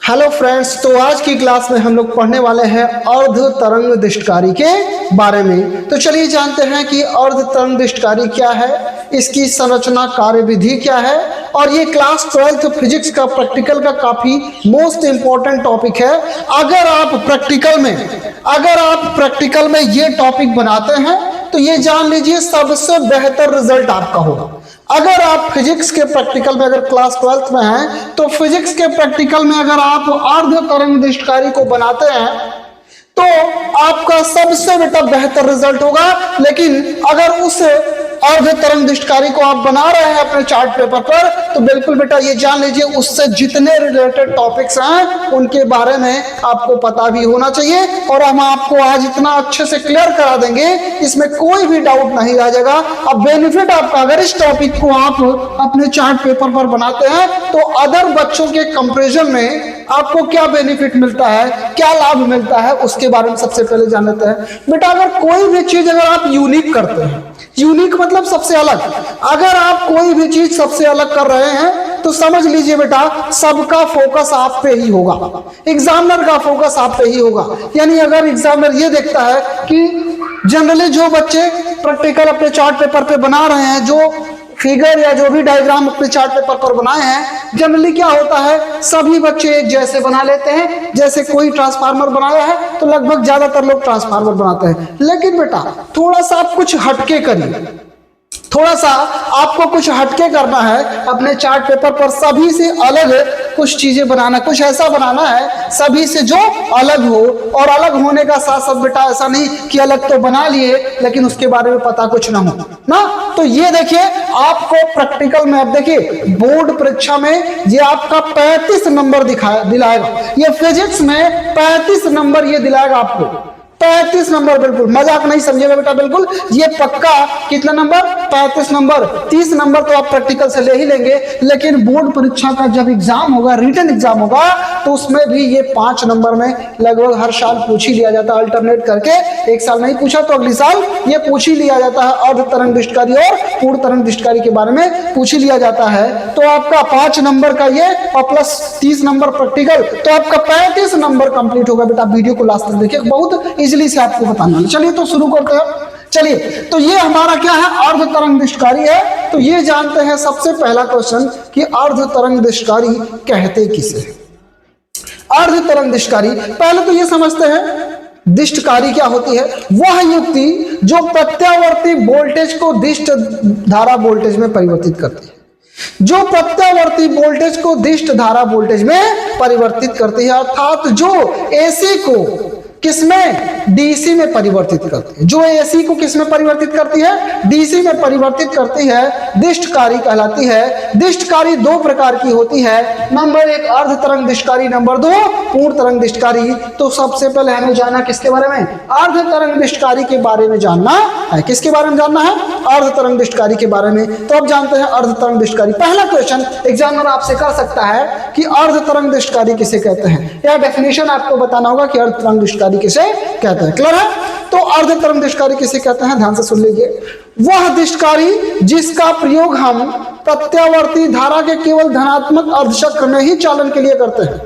Hello friends, तो आज की क्लास में हम लोग पढ़ने वाले हैं अर्ध तरंग दृष्टकारी के बारे में। तो चलिए जानते हैं कि अर्ध तरंग दृष्टकारी क्या है, इसकी संरचना कार्यविधि क्या है, और ये क्लास 12th फिजिक्स का प्रैक्टिकल का काफी मोस्ट इंपॉर्टेंट टॉपिक है। अगर आप प्रैक्टिकल में ये टॉपिक बनाते हैं तो ये जान लीजिए सबसे बेहतर रिजल्ट आपका होगा। अगर आप फिजिक्स के प्रैक्टिकल में, अगर क्लास 12th में हैं, तो फिजिक्स के प्रैक्टिकल में अगर आप अर्ध तरंग दृष्टकारी को बनाते हैं तो आपका सबसे बेहतर रिजल्ट होगा। लेकिन अगर उस अर्ध तरंग दृष्टकारी को आप बना रहे हैं अपने चार्ट पेपर पर, तो बिल्कुल बेटा ये जान लीजिए उससे जितने रिलेटेड टॉपिक्स हैं उनके बारे में आपको पता भी होना चाहिए। और हम आपको आज इतना अच्छे से क्लियर करा देंगे, इसमें कोई भी डाउट नहीं रह जाएगा। अब बेनिफिट आपका, अगर इस टॉपिक को आप अपने चार्ट पेपर पर बनाते हैं तो अदर बच्चों के कंपैरिजन में आपको क्या बेनिफिट मिलता है, क्या लाभ मिलता है, उसके बारे में सबसे पहले जान लेते हैं। बेटा अगर कोई भी चीज अगर आप यूनिक करते हैं, यूनिक मतलब सबसे अलग, अगर आप कोई भी चीज सबसे अलग कर रहे हैं तो समझ लीजिए बेटा सबका फोकस आप पे ही होगा, एग्जामिनर का फोकस आप पे ही होगा। यानी अगर एग्जामिनर ये देखता है कि जनरली जो बच्चे प्रैक्टिकल अपने चार्ट पेपर पे बना रहे हैं, जो फिगर या जो भी डायग्राम अपने चार्ट पेपर पर बनाए हैं, जनरली क्या होता है सभी बच्चे एक जैसे बना लेते हैं। जैसे कोई ट्रांसफार्मर बनाया है तो लगभग ज्यादातर लोग ट्रांसफार्मर बनाते हैं। लेकिन बेटा थोड़ा सा आप कुछ हटके करिए, थोड़ा सा आपको कुछ हटके करना है अपने चार्ट पेपर पर, सभी से अलग कुछ चीजें बनाना, कुछ ऐसा बनाना है सभी से जो अलग हो। और अलग होने का साथ साथ बेटा ऐसा नहीं कि अलग तो बना लिए लेकिन उसके बारे में पता कुछ ना हो ना। तो ये देखिए आपको प्रैक्टिकल में, अब देखिए बोर्ड परीक्षा में ये आपका 35 नंबर दिलाएगा। ये फिजिक्स में 35 नंबर ये दिलाएगा आपको, 35 नंबर, बिल्कुल मजाक नहीं समझिएगा बेटा, बिल्कुल ये पक्का। कितना नंबर? 35 नंबर। 30 नंबर तो आप प्रैक्टिकल से ले ही लेंगे, लेकिन बोर्ड परीक्षा का जब एग्जाम होगा, रिटन एग्जाम होगा, तो उसमें भी ये 5 नंबर में लगभग हर साल पूछ ही लिया जाता है, अल्टरनेट करके। एक साल नहीं पूछा तो अगले साल ये पूछ ही लिया जाता है। अर्ध तरंग दृष्टकारी और पूर्ण तरंग दृष्टकारी के बारे में पूछ ही लिया जाता है। तो आपका 5 नंबर का ये और प्लस 30 नंबर प्रैक्टिकल, तो आपका 35 नंबर कंप्लीट होगा। बेटा वीडियो को लास्ट तक देखिए, बहुत इजीली से आपको बताना है। चलिए तो शुरू करते हैं। चलिए तो ये हमारा क्या है, अर्ध तरंग दृष्टकारी है। तो ये जानते हैं सबसे पहला क्वेश्चन कि अर्ध तरंग दृष्टकारी कहते किसे। अर्ध तरंग दृष्टकारी, पहले तो ये समझते हैं दृष्टकारी क्या होती है। वह युक्ति जो प्रत्यावर्ती वोल्टेज को दिष्ट धारा वोल्टेज में परिवर्तित करती है, जो प्रत्यावर्ती वोल्टेज को दिष्ट धारा वोल्टेज में परिवर्तित करती है, अर्थात जो एसी को किसमें, डीसी में परिवर्तित करती है। जो एसी को किसमें परिवर्तित करती है, डीसी में परिवर्तित करती है, दृष्टकारी कहलाती है। दृष्टकारी 2 प्रकार की होती है। नंबर 1 अर्ध तरंग दृष्टकारी, नंबर 2 पूर्ण तरंग दृष्टकारी। तो सबसे पहले हमें जानना किसके बारे में, अर्ध तरंग दृष्टकारी के बारे में जानना है। किसके बारे में जानना है, अर्ध तरंग दृष्टकारी के बारे में। तो अब जानते हैं अर्ध तरंग दृष्टकारी। पहला क्वेश्चन एग्जामिनर आपसे कर सकता है कि अर्ध तरंग दृष्टकारी किसे कहते हैं, या डेफिनेशन आपको बताना होगा कि अर्ध तरंग दृष्टकारी किसे कहते हैं। क्लियर है? तो अर्ध तरंग दृष्टकारी किसे कहते हैं, ध्यान से सुन लीजिए। वह दृष्टकारी जिसका प्रयोग हम प्रत्यावर्ती धारा के केवल धनात्मक अर्धचक्र में ही चालन के लिए करते हैं।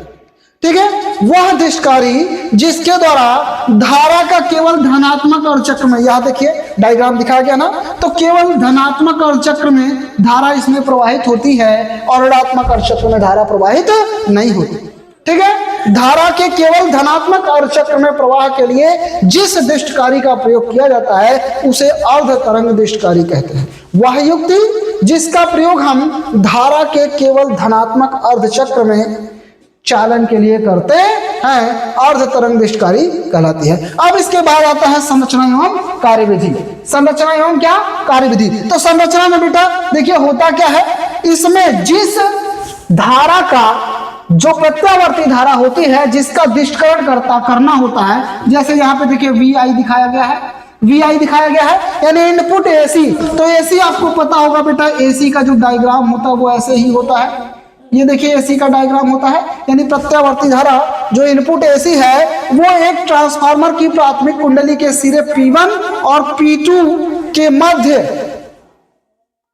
ठीक है, वह दृष्टकारी जिसके द्वारा धारा का केवल धनात्मक अर्धचक्र में, यहां देखिए डायग्राम दिखाया गया ना, तो केवल धनात्मक अर्धचक्र में धारा इसमें प्रवाहित होती है और ऋणात्मक अर्धचक्र में धारा प्रवाहित नहीं होती। ठीक है, धारा के केवल धनात्मक अर्धचक्र में प्रवाह के लिए जिस दृष्टकारी का प्रयोग किया जाता है उसे अर्ध तरंग दृष्टकारी कहते हैं। वह युक्ति जिसका प्रयोग हम धारा के केवल धनात्मक अर्धचक्र में चालन के लिए करते हैं, अर्ध तरंग दृष्टकारी कहलाती है। अब इसके बाद आता है संरचना एवं कार्यविधि। संरचना एवं क्या, कार्यविधि। तो संरचना में बेटा देखिए होता क्या है, इसमें जिस धारा का, जो प्रत्यावर्ती धारा होती है जिसका दृष्टिकरण करना होता है, जैसे यहाँ पे देखिए VI दिखाया गया है, VI दिखाया गया है, यानी इनपुट AC। तो AC आपको पता होगा बेटा, AC का जो डायग्राम होता है वो ऐसे ही होता है। ये देखिए AC का डायग्राम होता है, यानी प्रत्यावर्ती धारा जो इनपुट AC है वो एक ट्रांसफार्मर की प्राथमिक कुंडली के सिरे P1 और P2 के मध्य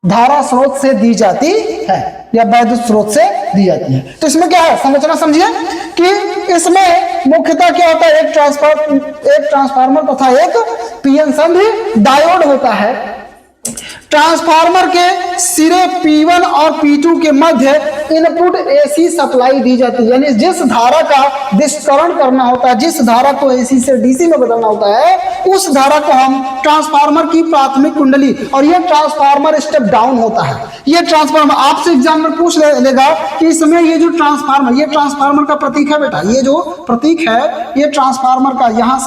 धारा स्रोत से दी जाती है। या वैद्युत स्रोत से दी जाती है। तो इसमें क्या है, संरचना समझिए कि इसमें मुख्यतः क्या होता है, एक ट्रांसफार्मर तथा एक पीएन संधि डायोड होता है। ट्रांसफार्मर के सिरे P1 और P2 के मध्य इनपुट AC सप्लाई दी जाती है, यानी जिस धारा का विस्तरण करना होता है, जिस धारा को AC से DC में बदलना होता है, उस धारा को हम ट्रांसफार्मर की प्राथमिक कुंडली, और यह ट्रांसफार्मर स्टेप डाउन होता है। यह ट्रांसफार्मर आपसे एग्जामिनर पूछ लेगा कि इसमें ये जो ट्रांसफार्मर, ये ट्रांसफार्मर का प्रतीक है बेटा, ये जो प्रतीक है ये ट्रांसफार्मर का, यहां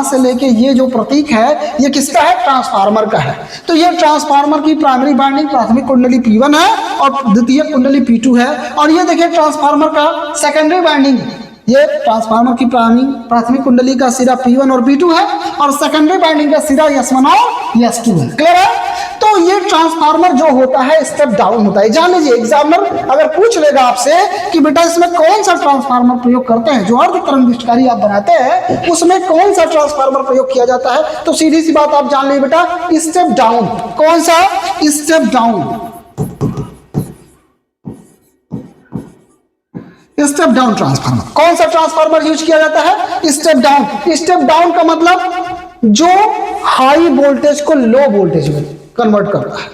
से लेके ये जो प्रतीक है ये किसका है, ट्रांसफार्मर का है। तो ये ट्रांसफार्मर की प्राइमरी वाइंडिंग प्राथमिक कुंडली P1 है और द्वितीय कुंडली P2 है। और ये देखिए ट्रांसफार्मर का सेकेंडरी वाइंडिंग, ये ट्रांसफार्मर की प्राथमिक कुंडली का सिरा P1 और P2 है और सेकेंडरी वाइंडिंग का सिरा S1 और S2 है। क्लियर है? तो ये ट्रांसफार्मर जो होता है स्टेप डाउन होता है। जान लीजिए एग्जामिनर अगर पूछ लेगा आपसे कि बेटा इसमें कौन सा ट्रांसफार्मर प्रयोग करते हैं, जो अर्ध तरंगिष्टकारी आप बनाते हैं उसमें कौन सा ट्रांसफार्मर प्रयोग किया जाता है, तो सीधी सी बात आप जान लीजिए बेटा स्टेप डाउन। कौन सा? Step down. Step down transformer. कौन सा ट्रांसफार्मर यूज किया जाता है? Step down. स्टेप डाउन का मतलब जो हाई वोल्टेज को लो वोल्टेज में कन्वर्ट करता है,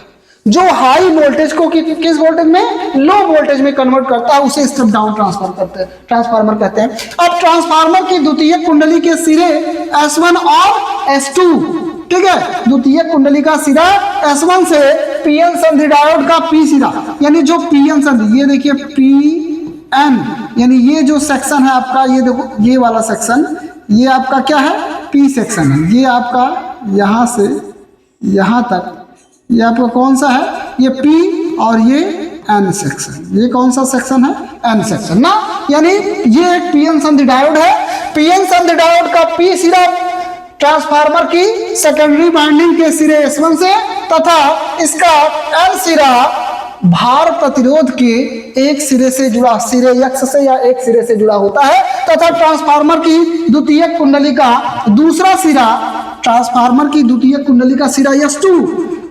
जो हाई वोल्टेज को किस वोल्टेज में, लो वोल्टेज में कन्वर्ट करता है, उसे स्टेप डाउन ट्रांसफार्मर कहते हैं। अब ट्रांसफार्मर की द्वितीय कुंडली के सिरे S1 और S2, ठीक है, द्वितीय कुंडली का सिरा S1 से पीएन संधि डायोड का P सिरा, यानी जो पीएन संधि, ये देखिए PN, यानी ये जो सेक्शन है आपका, ये देखो ये वाला सेक्शन, ये आपका क्या है, P सेक्शन है। ये आपका यहां से यहां तक ये आपका कौन सा है, ये P और ये N सेक्शन। ये कौन सा सेक्शन है, N सेक्शन ना, यानी ये एक पीएन संधि डायोड है। पीएन संधि डायोड का P सिरा ट्रांसफार्मर की सेकेंडरी वाइंडिंग के सिरे S1 से तथा इसका N सिरा भार प्रतिरोध के एक सिरे से जुड़ा, सिरे X से या एक सिरे से जुड़ा होता है, तथा ट्रांसफार्मर की द्वितीय कुंडली का दूसरा सिरा, ट्रांसफार्मर की द्वितीय कुंडली का सिरा S2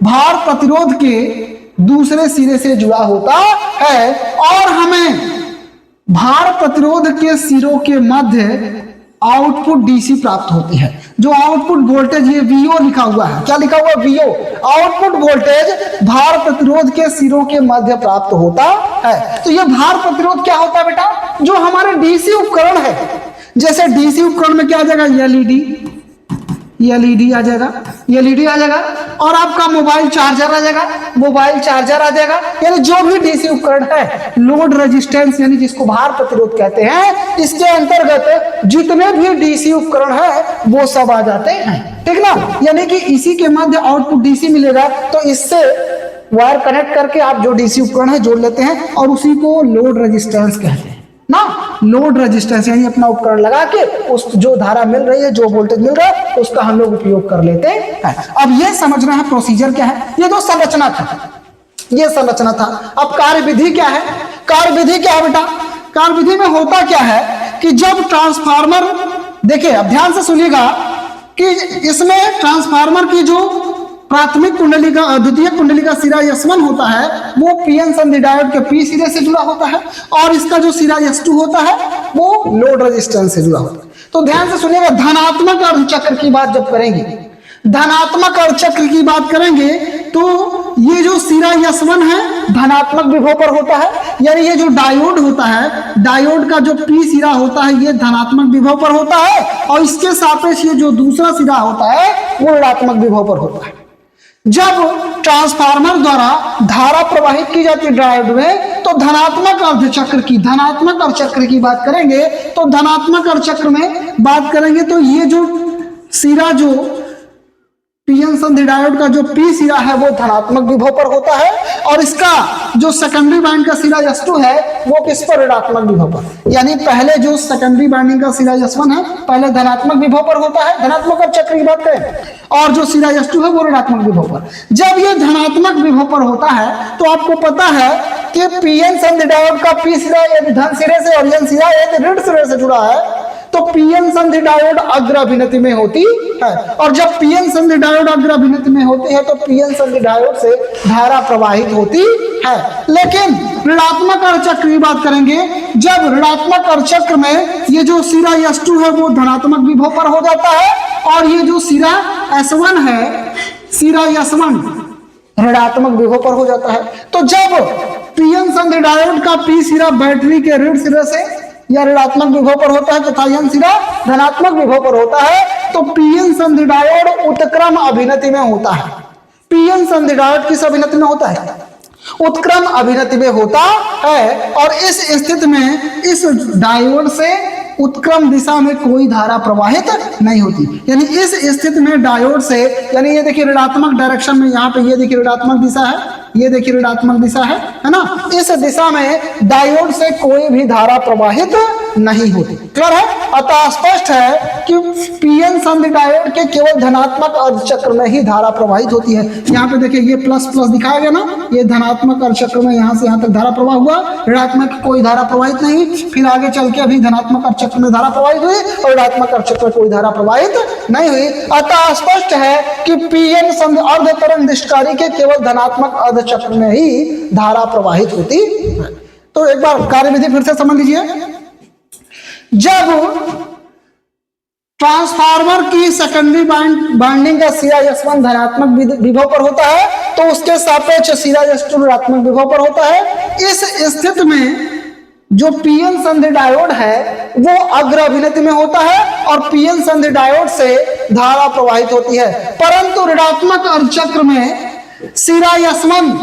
भार प्रतिरोध के दूसरे सिरे से जुड़ा होता है। और हमें भार प्रतिरोध के सिरों के मध्य आउटपुट DC प्राप्त होती है। जो आउटपुट वोल्टेज, ये VO लिखा हुआ है, क्या लिखा हुआ है, VO, आउटपुट वोल्टेज भार प्रतिरोध के सिरों के मध्य प्राप्त होता है। तो ये भार प्रतिरोध क्या होता है बेटा, जो हमारे DC उपकरण है, जैसे DC उपकरण में क्या आ जाएगा, LED आ जाएगा, LED आ जाएगा, और आपका मोबाइल चार्जर आ जाएगा, मोबाइल चार्जर आ जाएगा, यानी जो भी DC उपकरण है, लोड रेजिस्टेंस यानी जिसको भार प्रतिरोध कहते हैं, इसके अंतर्गत जितने भी DC उपकरण है वो सब आ जाते हैं, ठीक ना। यानी कि इसी के मध्य आउटपुट DC मिलेगा, तो इससे वायर कनेक्ट करके आप जो DC उपकरण है जोड़ लेते हैं और उसी को लोड रेजिस्टेंस कहते हैं ना। लोड रेजिस्टेंस यानी अपना उपकरण लगा के उस जो धारा मिल रही है, जो वोल्टेज मिल रहा है, उसका हम लोग उपयोग कर लेते हैं। अब ये समझना है प्रोसीजर क्या है, ये जो संरचना था, ये संरचना था। अब कार्यविधि क्या है, कार्यविधि क्या है बेटा, कार्यविधि में होता क्या है कि जब ट्रांसफार्मर, देखिए अब ध्यान से सुनिएगा कि इसमें ट्रांसफार्मर की जो प्राथमिक कुंडली का, द्वितीय कुंडली का सिरा S1 होता है वो पीएन संधि डायोड के P सिरे से जुड़ा होता है, और इसका जो सिरा S2 होता है वो लोड रेजिस्टेंस से जुड़ा होता है। तो ध्यान से सुनिएगा, धनात्मक अर्ध चक्र की बात जब करेंगे, धनात्मक अर्ध चक्र की बात करेंगे तो ये जो सिरा S1 है धनात्मक विभव पर होता है, यानी ये जो डायोड होता है, डायोड का जो P सिरा होता है ये धनात्मक विभव पर होता है, और इसके सापेक्ष ये जो दूसरा सिरा होता है वो ऋणात्मक विभव पर होता है। जब ट्रांसफार्मर द्वारा धारा प्रवाहित की जाती है डायोड में, तो धनात्मक अर्ध चक्र की, धनात्मक अर्ध चक्र की बात करेंगे, तो धनात्मक अर्ध चक्र में बात करेंगे तो ये जो सिरा, जो पीएन संधि डायोड का जो P सिरा है वो धनात्मक विभव पर होता है, और इसका जो सेकेंडरी वाइंडिंग का सिरा S2 है वो किस पर, ऋणात्मक विभव पर। यानी पहले जो सेकेंडरी वाइंडिंग का सिरा S1 है पहले धनात्मक विभव पर होता है, धनात्मक अर्ध चक्र की बात करें, और जो सिरा S2 है वो ऋणात्मक विभव पर। जब ये धनात्मक विभव पर होता है तो आपको पता है कि पीएन संधि डायोड का P सिरा यदि धन सिरे से और N सिरा यदि ऋण सिरे से जुड़ा है, तो पीएन संधि डायोड अग्र अभिनति में होती है। और जब पीएन संधि डायोड अग्र अभिनति में होती है तो पीएन संधि डायोड से धारा प्रवाहित होती है। लेकिन ऋणात्मक अर्धचक्र की बात करेंगे, जब ऋणात्मक अर्धचक्र में ये जो सिरा S2 है वो धनात्मक विभव पर हो जाता है, और ये जो सिरा S1 है, सिरा S1 ऋणात्मक विभव पर हो जाता है। तो जब पीएन संधि डायोड का पी सिरा बैटरी के ऋण सिरे से या ऋणात्मक विभव पर होता है तथा एन सिरा धनात्मक विभव पर होता है, तो पीएन संधि डायोड उत्क्रम अभिनति में होता है। पीएन संधि डायोड किस अभिनति में होता है? उत्क्रम अभिनति में होता है। और इस स्थिति में इस डायोड से उत्क्रम दिशा में कोई धारा प्रवाहित नहीं होती। यानी इस स्थिति में डायोड से, यानी ये देखिए ऋणात्मक डायरेक्शन में, यहाँ पे ये देखिए ऋणात्मक दिशा है, ये देखिए ऋणात्मक दिशा है ना, इस दिशा में डायोड से कोई भी धारा प्रवाहित नहीं होती। क्लियर है? अतः स्पष्ट है कि पीएन संधि डायोड के केवल धनात्मक अर्धचक्र में ही धारा प्रवाहित होती है। यहाँ पे देखिए ये प्लस प्लस दिखाया गया ना, ये धनात्मक अर्धचक्र में यहाँ से यहाँ तक धारा प्रवाह हुआ, ऋणात्मक की कोई धारा प्रवाहित नहीं। फिर आगे चल के अभी धनात्मक अर्धचक्र में धारा प्रवाहित हुई और ऋणात्मक अर्धचक्र में कोई धारा प्रवाहित नहीं हुई। अतः स्पष्ट है कि पीएन संधि अर्ध तरंग निष्कारी के केवल धनात्मक अर्धचक्र में ही धारा प्रवाहित होती है। तो एक बार कार्यविधि फिर से समझ लीजिए। जब ट्रांसफार्मर की सेकेंडरी बाइंडिंग का सिरा S1 धनात्मक विभव पर होता है तो उसके सापेक्ष सिरा S2 ऋणात्मक विभव पर होता है। इस स्थिति में जो पीएन संधि डायोड है वो अग्र अभिनति में होता है और पीएन संधि डायोड से धारा प्रवाहित होती है। परंतु ऋणात्मक अर्धचक्र में सिरा S1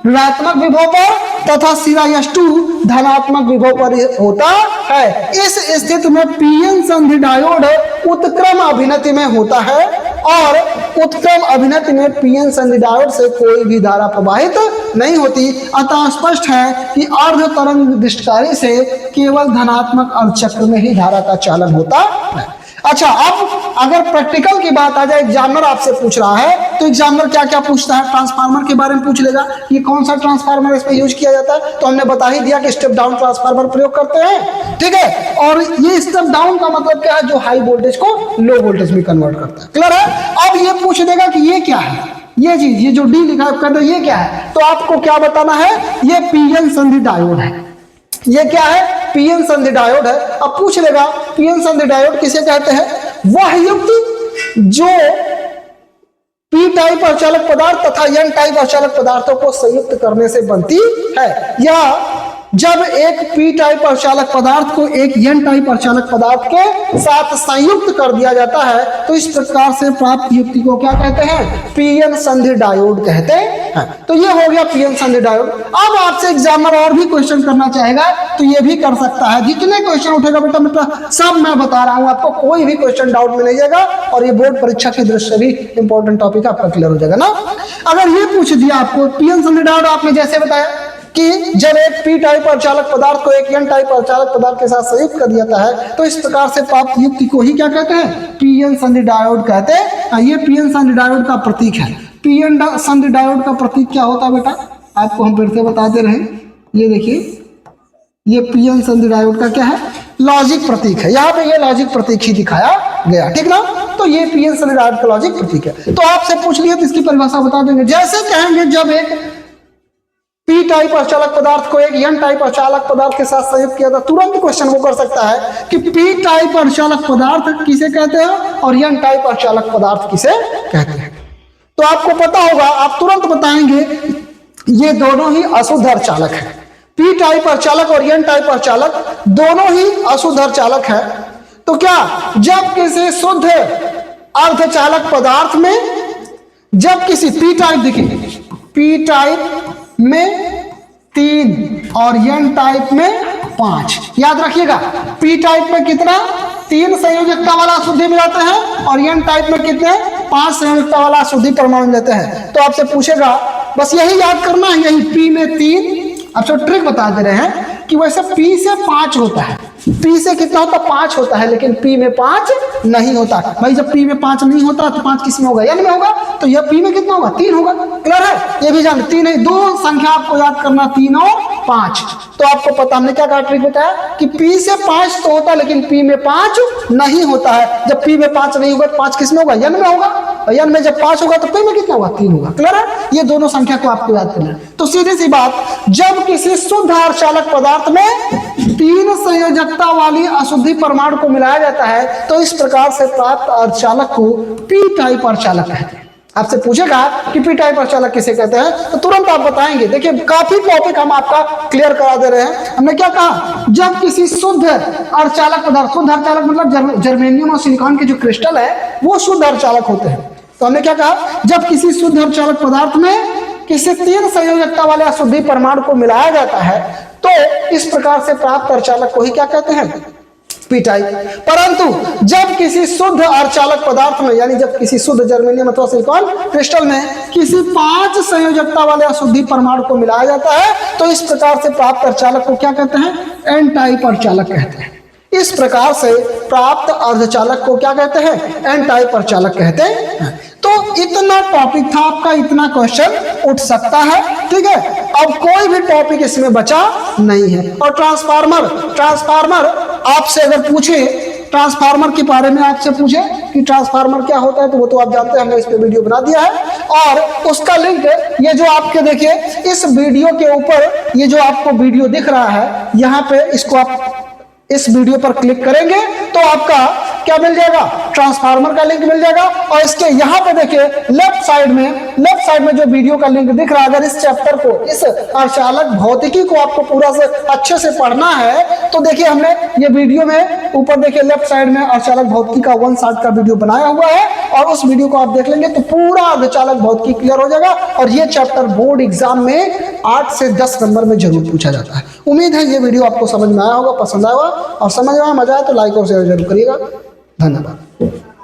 ऋणात्मक विभव पर तथा सिरा S2 धनात्मक विभव पर होता है। इस स्थिति में पीएन संधि डायोड उत्क्रम अभिनति में होता है और उत्क्रम अभिनति में पीएन संधि डायोड से कोई भी धारा प्रवाहित नहीं होती। अतः स्पष्ट है कि अर्ध तरंग निष्कारी से केवल धनात्मक अर्धचक्र में ही धारा का चालन होता है। अच्छा, अब अगर प्रैक्टिकल की बात आ जाए, एग्जामिनर आपसे पूछ रहा है तो एग्जामिनर क्या क्या पूछता है? ट्रांसफार्मर के बारे में पूछ लेगा, ये कौन सा ट्रांसफार्मर इसमें यूज किया जाता है, तो हमने बता ही दिया कि स्टेप डाउन ट्रांसफार्मर प्रयोग करते हैं। ठीक है, और ये स्टेप डाउन का मतलब क्या है? जो हाई वोल्टेज को लो वोल्टेज में कन्वर्ट करता है। क्लियर है? अब ये पूछ देगा कि ये क्या है, ये चीज, ये जो डी लिखा है कहते हैं ये क्या है, तो आपको क्या बताना है? ये पीएन संधि डायोड है। ये क्या है? पीएन संधि डायोड है। अब पूछ लेगा पीएन संधि डायोड किसे कहते हैं? वह युक्ति जो पी टाइप अर्धचालक पदार्थ तथा एन टाइप अर्धचालक पदार्थों को संयुक्त करने से बनती है, या जब एक पी टाइप अर्धचालक पदार्थ को एक एन टाइप अर्धचालक पदार्थ के साथ संयुक्त कर दिया जाता है तो इस प्रकार से प्राप्त युक्ति को क्या कहते हैं? पीएन संधि डायोड कहते हैं। तो ये हो गया पीएन संधि डायोड। अब आपसे एग्जामिनर और भी क्वेश्चन करना चाहेगा तो ये भी कर सकता है। जितने क्वेश्चन उठेगा बेटा सब मैं बता रहा हूं आपको, कोई भी क्वेश्चन डाउट में नहीं जाएगा और ये बोर्ड परीक्षा की दृष्टि से भी इंपॉर्टेंट टॉपिक आपका क्लियर हो जाएगा ना। अगर ये पूछ दिया आपको पीएन संधि डायोड, आपने जैसे बताया कि जब एक पी टाइप अर्धचालक पदार्थ को एक एन टाइप अर्धचालक पदार्थ के साथ संयुक्त कर दिया जाता है तो इस प्रकार से प्राप्त युक्ति को ही क्या कहते हैं? पीएन संधि डायोड कहते हैं। ये पीएन संधि डायोड का प्रतीक है। पीएन संधि डायोड का प्रतीक क्या होता है बेटा? आपको हम फिर से बताते रहे। ये देखिए, ये पीएन संधि डायोड का क्या है? लॉजिक प्रतीक है। यहाँ पे ये लॉजिक प्रतीक ही दिखाया गया, ठीक ना। तो ये पीएन संधि डायोड का लॉजिक प्रतीक है। तो आपसे पूछ लिया तो इसकी परिभाषा बता देंगे। जैसे कहेंगे जब एक पी टाइप अर्धचालक पदार्थ को एक एन टाइप अर्धचालक पदार्थ के साथ संयुक्त किया था, तुरंत क्वेश्चन वो कर सकता है कि पी टाइप अर्धचालक पदार्थ किसे कहते हैं और एन टाइप अर्धचालक पदार्थ किसे कहते हैं। तो आपको पता होगा, आप तुरंत बताएंगे ये दोनों ही अशुद्ध अर्धचालक है। पी टाइप अर्धचालक और एन टाइप अर्धचालक दोनों ही अशुद्ध अर्धचालक है। तो क्या जब किसी शुद्ध अर्धचालक पदार्थ में, जब किसी पी टाइप, देखिए पी टाइप में 3 और एन टाइप में 5, याद रखिएगा पी टाइप में कितना? 3 संयोजकता वाला अशुद्धि मिलाते हैं और एन टाइप में कितने? 5 संयोजकता वाला अशुद्धि परमाणु लेते हैं। तो आपसे पूछेगा, बस यही याद करना है, यही पी में 3। आपसे ट्रिक बता दे रहे हैं कि वैसे पी से 5 होता है, पी से कितना होता? 5 होता है, लेकिन पी में 5 नहीं होता। भाई जब पी में 5 नहीं होता तो 5 किस में होगा? एन में होगा। तो यह पी में कितना होगा? 3 होगा। क्लियर है? ये भी जान 3 है, 2 संख्या आपको याद करना, 3 और 5। तो आपको पता, हमने क्या कहा ट्रिक बताया कि P से 5 तो होता है लेकिन P में 5 नहीं होता है। जब P में 5 नहीं होगा तो 5 किस में होगा, N में होगा, और N में जब 5 होगा तो P में कितना होगा, 3 होगा। क्लियर है? ये दोनों संख्या को आपको याद करना है। तो सीधी सी बात, जब किसी शुद्ध अर्धचालक पदार्थ में 3 संयोजकता वाली अशुद्धि परमाणु को मिलाया जाता है तो इस प्रकार से प्राप्त अर्धचालक को P टाइप अर्धचालक कहते हैं। आपसे पूछेगा कि P टाइप अर्धचालक किसे कहते हैं तो तुरंत आप बताएंगे। देखिए काफी टॉपिक हम आपका क्लियर करा दे रहे हैं। हमने क्या कहा, जब किसी शुद्ध अर्धचालक पदार्थ, शुद्ध अर्धचालक मतलब जर्मेनियम और सिलिकॉन के जो क्रिस्टल है वो शुद्ध अर्धचालक होते हैं। तो हमने क्या कहा, जब किसी शुद्ध अर्धचालक पदार्थ में किसी 3 संयोजकता वाले अशुद्धि परमाणु को मिलाया जाता है तो इस प्रकार से प्राप्त अर्धचालक को ही क्या कहते हैं, P टाइप। परंतु जब किसी शुद्ध अर्धचालक पदार्थ में, यानी जब किसी शुद्ध जर्मेनियम अथवा सिलिकॉन क्रिस्टल में किसी 5 संयोजकता वाले अशुद्धि परमाणु को मिलाया जाता है तो इस प्रकार से प्राप्त अर्धचालक को क्या कहते हैं, N टाइप अर्धचालक कहते हैं। इस प्रकार से प्राप्त अर्धचालक को क्या कहते हैं, N टाइप अर्धचालक कहते हैं। तो इतना टॉपिक था आपका, इतना क्वेश्चन उठ सकता है। ठीक है, अब कोई भी टॉपिक इसमें बचा नहीं है। और ट्रांसफार्मर आपसे अगर पूछे, ट्रांसफार्मर के बारे में आपसे पूछे कि ट्रांसफार्मर क्या होता है तो वो तो आप जानते हैं, हमने इस पे वीडियो बना दिया है। और उसका लिंक ये जो आपके देखिए इस वीडियो के ऊपर, ये जो आपको वीडियो दिख रहा है यहाँ पे, इसको आप इस वीडियो पर क्लिक करेंगे तो आपका क्या मिल जाएगा, ट्रांसफार्मर का लिंक मिल जाएगा। और इसके यहाँ पे देखिए लेफ्ट साइड में जो वीडियो का लिंक दिख रहा है, अगर इस चैप्टर को, इस अर्धचालक भौतिकी को आपको पूरा से अच्छे से पढ़ना है तो देखिए हमने ये वीडियो में ऊपर देखिए लेफ्ट साइड में अर्धचालक भौतिकी का 1 शॉट का वीडियो बनाया हुआ है, और उस वीडियो को आप देख लेंगे तो पूरा अर्धचालक भौतिकी क्लियर हो जाएगा। और ये चैप्टर बोर्ड एग्जाम में 8 से 10 नंबर में जरूर पूछा जाता है। उम्मीद है ये वीडियो आपको समझ में आया होगा, पसंद आया होगा, और समझ में मजा आया तो लाइक और शेयर जरूर करिएगा। धन्यवाद।